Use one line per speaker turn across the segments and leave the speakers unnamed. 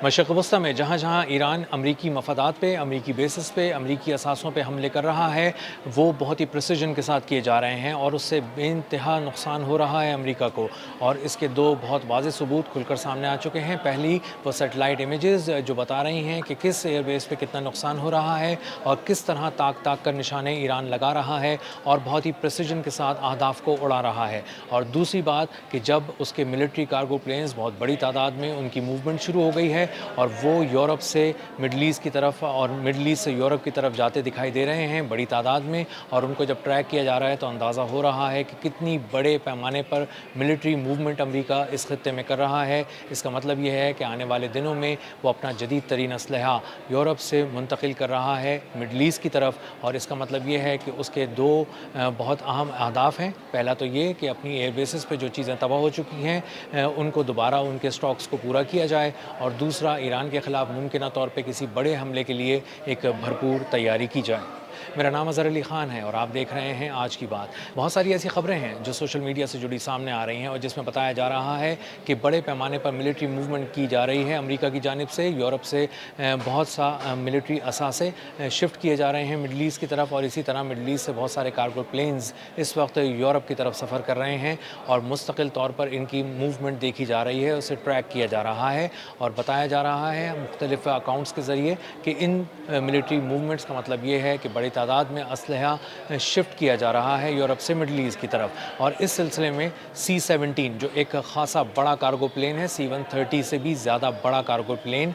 मशरक़ वस्ती में जहाँ जहाँ ईरान अमरीकी मफादात पे, अमरीकी बेसिस पे, अमरीकी असासों पे हमले कर रहा है, वो बहुत ही प्रिसिजन के साथ किए जा रहे हैं और उससे बेइंतहा नुकसान हो रहा है अमरीका को। और इसके दो बहुत वाज़ेह सबूत खुलकर सामने आ चुके हैं। पहली वो सैटेलाइट इमेजेस जो बता रही हैं कि किस एयरबेस पे कितना नुकसान हो रहा है और किस तरह ताक ताक कर निशाने ईरान लगा रहा है और बहुत ही प्रिसिजन के साथ अहदाफ को उड़ा रहा है। और दूसरी बात कि जब उसके मिलिट्री कार्गो प्लेन्स बहुत बड़ी तादाद में उनकी मूवमेंट शुरू हो गई है और वो यूरोप से मिडल ईस्ट की तरफ और मिडल ईस्ट से यूरोप की तरफ जाते दिखाई दे रहे हैं बड़ी तादाद में, और उनको जब ट्रैक किया जा रहा है तो अंदाज़ा हो रहा है कि कितनी बड़े पैमाने पर मिलिट्री मूवमेंट अमेरिका इस खत्ते में कर रहा है। इसका मतलब ये है कि आने वाले दिनों में वो अपना जदीद तरीन असलहा यूरोप से मुंतकिल कर रहा है मिडल ईस्ट की तरफ, और इसका मतलब ये है कि उसके दो बहुत अहम अहदाफ हैं। पहला तो ये कि अपनी एयर बेसिस पे जो चीज़ें तबाह हो चुकी हैं उनको दोबारा उनके स्टॉक्स को पूरा किया जाए, और दूसरा ईरान के ख़िलाफ़ मुमकिन तौर पे किसी बड़े हमले के लिए एक भरपूर तैयारी की जाए। मेरा नाम अज़हर अली ख़ान है और आप देख रहे हैं आज की बात। बहुत सारी ऐसी ख़बरें हैं जो सोशल मीडिया से जुड़ी सामने आ रही हैं और जिसमें बताया जा रहा है कि बड़े पैमाने पर मिलिट्री मूवमेंट की जा रही है अमेरिका की जानिब से। यूरोप से बहुत सा मिलिट्री असासे शिफ्ट किए जा रहे हैं मिडल ईस्ट की तरफ, और इसी तरह मिडल ईस्ट से बहुत सारे कार्गो प्लेन्स इस वक्त यूरोप की तरफ सफ़र कर रहे हैं और मुस्तकिल तौर पर इनकी मूवमेंट देखी जा रही है, उसे ट्रैक किया जा रहा है और बताया जा रहा है मुख्तलिफ अकाउंट्स के ज़रिए कि इन मिलिट्री मूवमेंट्स का मतलब ये है कि बड़ी तादाद में असलहा शिफ्ट किया जा रहा है यूरोप से मिडल ईस्ट की तरफ। और इस सिलसिले में C-17 जो एक ख़ासा बड़ा कार्गो प्लेन है, C-130 से भी ज़्यादा बड़ा कार्गो प्लेन,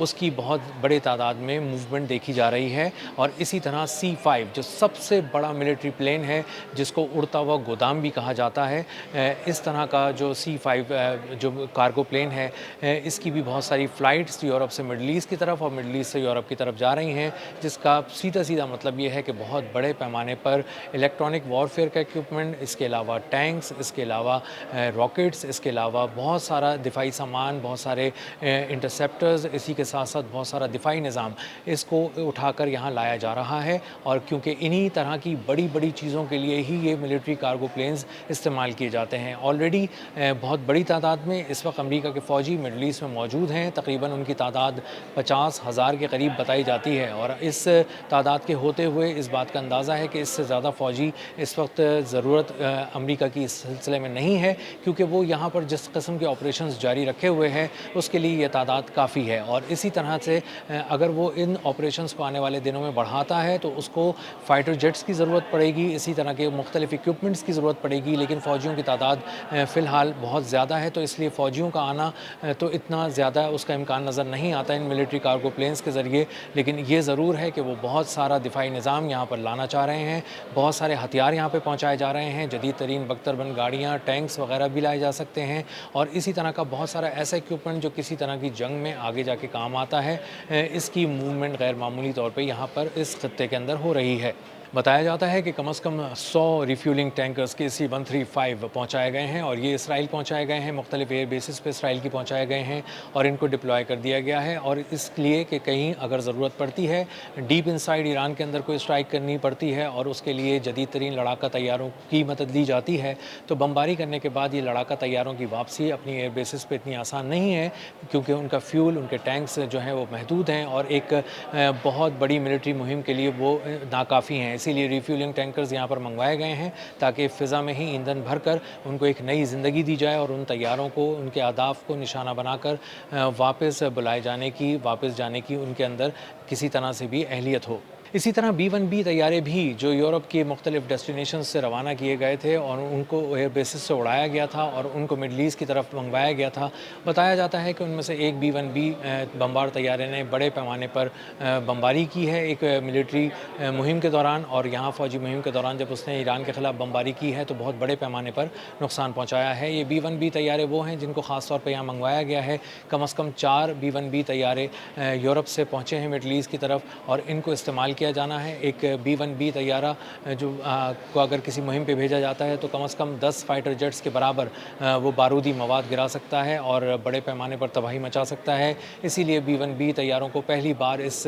उसकी बहुत बड़ी तादाद में मूवमेंट देखी जा रही है। और इसी तरह C-5 जो सबसे बड़ा मिलिट्री प्लेन है जिसको उड़ता हुआ गोदाम भी कहा जाता है, इस तरह का जो C-5 जो कार्गो प्लेन है इसकी भी बहुत सारी फ़्लाइट्स यूरोप से मिडल ईस्ट की तरफ और मिडल ईस्ट से यूरोप की तरफ जा रही हैं, जिसका सीधा मतलब ये है कि बहुत बड़े पैमाने पर इलेक्ट्रॉनिक वॉरफेयर का इक्विपमेंट, इसके अलावा टैंक्स, इसके अलावा रॉकेट्स, इसके अलावा बहुत सारा दिफाई सामान, बहुत सारे इंटरसेप्टर्स, इसी के साथ साथ बहुत सारा दिफाई निज़ाम इसको उठाकर यहाँ लाया जा रहा है। और क्योंकि इन्हीं तरह की बड़ी बड़ी चीज़ों के लिए ही ये मिलिट्री कार्गो प्लेन्स इस्तेमाल किए जाते हैं। ऑलरेडी बहुत बड़ी तादाद में इस वक्त अमेरिका के फ़ौजी मिडल ईस्ट में मौजूद हैं, तकरीबन उनकी तादाद 50,000 के करीब बताई जाती है, और इस तादाद के होते हुए इस बात का अंदाज़ा है कि इससे ज़्यादा फ़ौजी इस वक्त ज़रूरत अमेरिका की इस सिलसिले में नहीं है, क्योंकि वो यहाँ पर जिस किस्म के ऑपरेशंस जारी रखे हुए हैं उसके लिए ये तादाद काफ़ी है। और इसी तरह से अगर वो इन ऑपरेशंस को आने वाले दिनों में बढ़ाता है तो उसको फ़ाइटर जेट्स की ज़रूरत पड़ेगी, इसी तरह के मुख्तलिफ़ इक्विपमेंट्स की ज़रूरत पड़ेगी, लेकिन फ़ौजियों की तादाद फ़िलहाल बहुत ज़्यादा है, तो इसलिए फ़ौजियों का आना तो इतना ज़्यादा उसका इम्कान नज़र नहीं आता इन मिलिट्री कार्गो प्लेन्स के ज़रिए। लेकिन ये ज़रूर है कि वो बहुत सारा दिफाई निज़ाम यहाँ पर लाना चाह रहे हैं, बहुत सारे हथियार यहाँ पे पहुँचाए जा रहे हैं, जदीद तरीन बख्तरबंद गाड़ियाँ, टैंक्स वगैरह भी लाए जा सकते हैं, और इसी तरह का बहुत सारा ऐसा इक्विपमेंट जो किसी तरह की जंग में आगे जाके काम आता है, इसकी मूवमेंट गैर मामूली तौर पे यहाँ पर इस खत्ते के अंदर हो रही है। बताया जाता है कि कम से कम 100 रिफ्यूलिंग टैंकर्स के C-135 पहुँचाए गए हैं, और ये इसराइल पहुँचाए गए हैं, मुख्तलिफ एयर बेसिस पे इसराइल की पहुँचाए गए हैं और इनको डिप्लॉय कर दिया गया है। और इसलिए कि कहीं अगर ज़रूरत पड़ती है, डीप इनसाइड ईरान के अंदर कोई स्ट्राइक करनी पड़ती है और उसके लिए जदीद तरीन लड़ाका तैयारों की मदद ली जाती है, तो बमबारी करने के बाद ये लड़ाका तैयारों की वापसी अपनी एयर बेसिस पे इतनी आसान नहीं है, क्योंकि उनका फ्यूल, उनके टैंक्स जो हैं वो महदूद हैं और एक बहुत बड़ी मिलिट्री मुहिम के लिए वो नाकाफ़ी हैं। इसीलिए रिफ्यूलिंग टैंकर्स यहाँ पर मंगवाए गए हैं ताकि फ़िज़ा में ही ईंधन भरकर उनको एक नई ज़िंदगी दी जाए और उन तैयारों को, उनके अहदाफ़ को निशाना बनाकर वापस बुलाए जाने की, वापस जाने की उनके अंदर किसी तरह से भी अहलियत हो। इसी तरह B-1B तैयारे भी जो यूरोप के मुख्तलिफ़ डेस्टिनेशन से रवाना किए गए थे और उनको एयर बेसिस से उड़ाया गया था और उनको मिडल ईस्ट की तरफ मंगवाया गया था। बताया जाता है कि उनमें से एक B-1B बमबार तैयारे ने बड़े पैमाने पर बमबारी की है एक मिलिट्री मुहिम के दौरान, और यहाँ फ़ौजी मुहिम के दौरान जब उसने ईरान के ख़िलाफ़ बमबारी की है तो बहुत बड़े पैमाने पर नुकसान पहुँचाया है। ये B-1B तैयारे वो हैं जिनको ख़ास तौर पर यहाँ मंगवाया गया है। कम से कम 4 B-1B तैयारे यूरोप से पहुँचे हैं मिडल ईस्ट की तरफ, और इनको इस्तेमाल किया जाना है। एक B-1B तैयारा जो को अगर किसी मुहिम पे भेजा जाता है तो कम से कम 10 फाइटर जेट्स के बराबर वो बारूदी मवाद गिरा सकता है और बड़े पैमाने पर तबाही मचा सकता है। इसीलिए B-1B तैयारों को पहली बार इस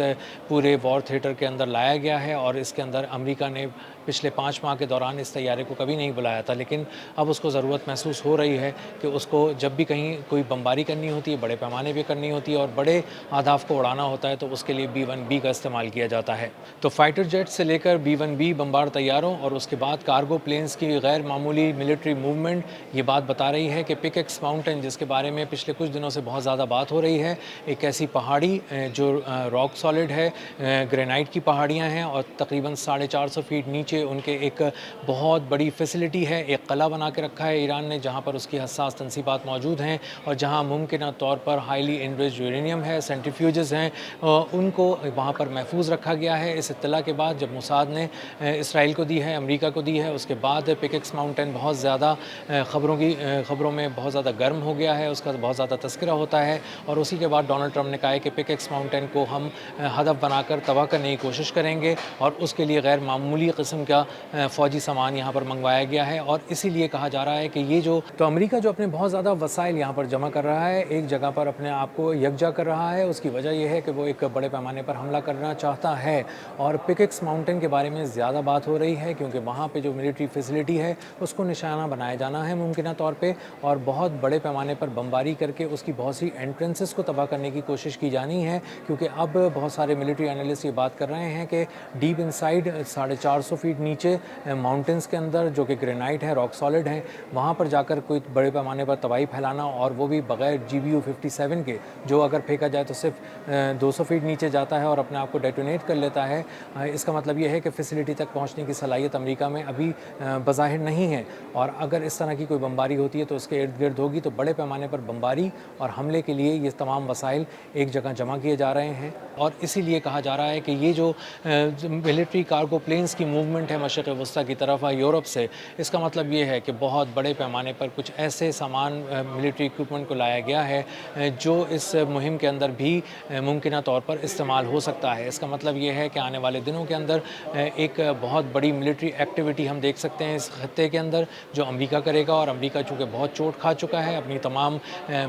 पूरे वॉर थिएटर के अंदर लाया गया है और इसके अंदर अमेरिका ने پچھلے 5 ماہ کے دوران اس طیارے کو کبھی نہیں بلایا تھا، لیکن اب اس کو ضرورت محسوس ہو رہی ہے کہ اس کو جب بھی کہیں کوئی بمباری کرنی ہوتی ہے، بڑے پیمانے پہ کرنی ہوتی ہے اور بڑے اہداف کو اڑانا ہوتا ہے تو اس کے لیے B-1B کا استعمال کیا جاتا ہے۔ تو فائٹر جیٹ سے لے کر B-1B بمبار طیاروں اور اس کے بعد کارگو پلینز کی غیر معمولی ملٹری موومنٹ یہ بات بتا رہی ہے کہ پک ایکس ماؤنٹین، جس کے بارے میں پچھلے کچھ دنوں سے بہت زیادہ بات ہو رہی ہے، ایک ایسی پہاڑی جو راک سالڈ ہے، گرینائٹ کی پہاڑیاں ہیں اور تقریباً 450 فیٹ نیچے ان کے ایک بہت بڑی فیسلٹی ہے، ایک قلعہ بنا کے رکھا ہے ایران نے، جہاں پر اس کی حساس تنصیبات موجود ہیں اور جہاں ممکنہ طور پر ہائیلی انریچڈ یورینیم ہے، سینٹریفیوجز ہیں، ان کو وہاں پر محفوظ رکھا گیا ہے۔ اس اطلاع کے بعد جب موساد نے اسرائیل کو دی ہے، امریکہ کو دی ہے، اس کے بعد پک ایکس ماؤنٹین بہت زیادہ خبروں میں بہت زیادہ گرم ہو گیا ہے، اس کا بہت زیادہ تذکرہ ہوتا ہے اور اسی کے بعد ڈونلڈ ٹرمپ نے کہا ہے کہ پک ایکس ماؤنٹین کو ہم ہدف بنا کر تباہ کرنے کی کوشش کریں گے اور اس کے لیے غیر معمولی قسم کا فوجی سامان یہاں پر منگوایا گیا ہے اور اسی لیے کہا جا رہا ہے کہ یہ جو تو امریکہ جو اپنے بہت زیادہ وسائل یہاں پر جمع کر رہا ہے، ایک جگہ پر اپنے آپ کو یکجا کر رہا ہے، اس کی وجہ یہ ہے کہ وہ ایک بڑے پیمانے پر حملہ کرنا چاہتا ہے اور پک ایکس ماؤنٹین کے بارے میں زیادہ بات ہو رہی ہے کیونکہ وہاں پہ جو ملٹری فیسلٹی ہے اس کو نشانہ بنایا جانا ہے ممکنہ طور پہ اور بہت بڑے پیمانے پر بمباری کر کے اس کی بہت سی انٹرنسز کو تباہ کرنے کی کوشش کی جانی ہے، کیونکہ اب بہت سارے ملٹری انالسٹ یہ بات کر رہے ہیں کہ ڈیپ انسائڈ 450 فیٹ نیچے ماؤنٹینز کے اندر جو کہ گرینائٹ ہے، راک سالڈ ہیں، وہاں پر جا کر کوئی بڑے پیمانے پر تباہی پھیلانا اور وہ بھی بغیر GBU-57 کے، جو اگر پھینکا جائے تو صرف 200 فیٹ نیچے جاتا ہے اور اپنے آپ کو ڈیٹونیٹ کر لیتا ہے، اس کا مطلب یہ ہے کہ فیسلٹی تک پہنچنے کی صلاحیت امریکہ میں ابھی بظاہر نہیں ہے اور اگر اس طرح کی کوئی بمباری ہوتی ہے تو اس کے ارد گرد ہوگی، تو بڑے پیمانے پر بمباری اور حملے کے لیے یہ تمام وسائل ایک جگہ جمع کیے جا رہے ہیں اور اسی لیے کہا جا رہا ہے کہ یہ جو ملٹری کارگو پلینز کی موومنٹ ہے مشرق وسطیٰ کی طرف یورپ سے، اس کا مطلب یہ ہے کہ بہت بڑے پیمانے پر کچھ ایسے سامان ملٹری اکوپمنٹ کو لایا گیا ہے جو اس مہم کے اندر بھی ممکنہ طور پر استعمال ہو سکتا ہے۔ اس کا مطلب یہ ہے کہ آنے والے دنوں کے اندر ایک بہت بڑی ملٹری ایکٹیویٹی ہم دیکھ سکتے ہیں اس خطے کے اندر جو امریکہ کرے گا اور امریکہ چونکہ بہت چوٹ کھا چکا ہے، اپنی تمام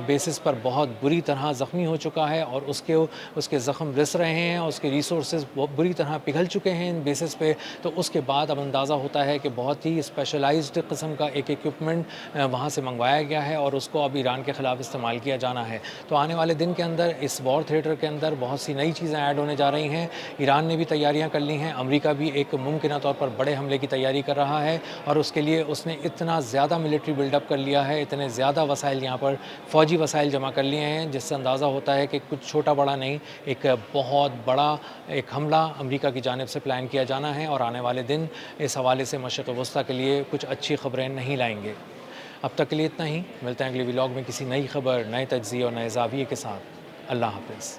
بیسز پر بہت بری طرح زخمی ہو چکا ہے اور اس کے زخم رس رہے ہیں، اس کے ریسورسز بہت بری طرح پگھل چکے ہیں ان بیسز پہ، تو اس کے بعد اب اندازہ ہوتا ہے کہ بہت ہی اسپیشلائزڈ قسم کا ایک ایکوپمنٹ وہاں سے منگوایا گیا ہے اور اس کو اب ایران کے خلاف استعمال کیا جانا ہے۔ تو آنے والے دن کے اندر اس وار تھیٹر کے اندر بہت سی نئی چیزیں ایڈ ہونے جا رہی ہیں۔ ایران نے بھی تیاریاں کر لی ہیں، امریکہ بھی ایک ممکنہ طور پر بڑے حملے کی تیاری کر رہا ہے اور اس کے لیے اس نے اتنا زیادہ ملٹری بلڈ اپ کر لیا ہے، اتنے زیادہ وسائل یہاں پر فوجی وسائل جمع کر لیے ہیں، جس سے اندازہ ہوتا ہے کہ کچھ چھوٹا بڑا نہیں، ایک بہت بڑا ایک حملہ امریکہ کی جانب سے پلان کیا جانا ہے اور آنے والے دن اس حوالے سے مشرق وسطیٰ کے لیے کچھ اچھی خبریں نہیں لائیں گے۔ اب تک کے لیے اتنا ہی، ملتے ہیں اگلی ولاگ میں کسی نئی خبر، نئے تجزیے اور نئے زاویے کے ساتھ۔ اللہ حافظ۔